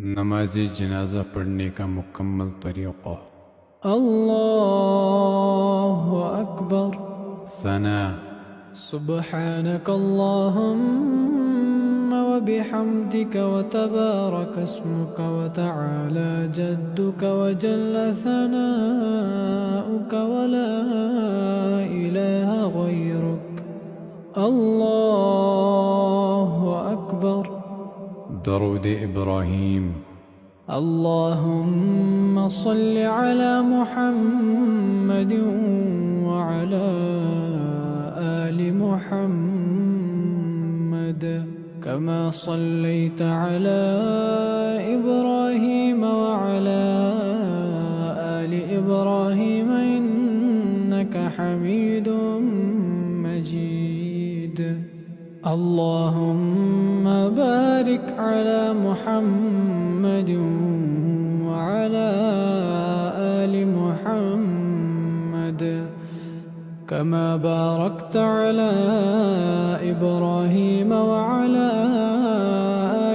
नमाज जनाजा पढ़ने का मुकम्मल तरीक़ा। अल्लाहु अकबर। सना। सुब्हानक अल्लाहुम्म व बिहम्दिक व तबारक अस्मुक व तआला जद्दुक व जल्ल सनाउक व ला इलाहा गैरुक। अल्लाहु अकबर। दरूद इब्राहीम। اللهم صل على محمد وعلى آل محمد كما صليت على إبراهيم وعلى آل إبراهيم إنك حميد مجيد. اللهم بارك على محمد وعلى آل محمد كما باركت على إبراهيم وعلى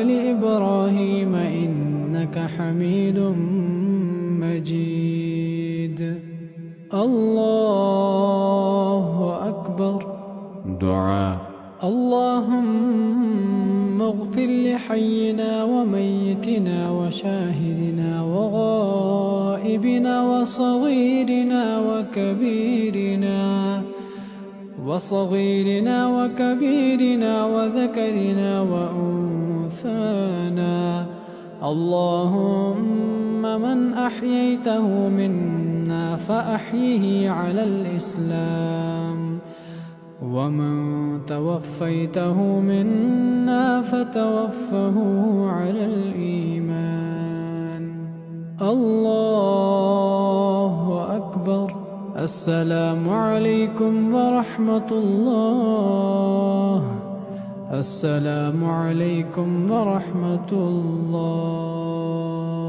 آل إبراهيم إنك حميد مجيد. الله أكبر. دعاء. اللهم اغفر لحينا وميتنا وشاهدنا وغائبنا وصغيرنا وكبيرنا وذكرنا وأنثانا. اللهم من أحييته منا فأحيه على الإسلام، ومن توفيته منا فتوفه على الإيمان. الله أكبر. السلام عليكم ورحمة الله. السلام عليكم ورحمة الله.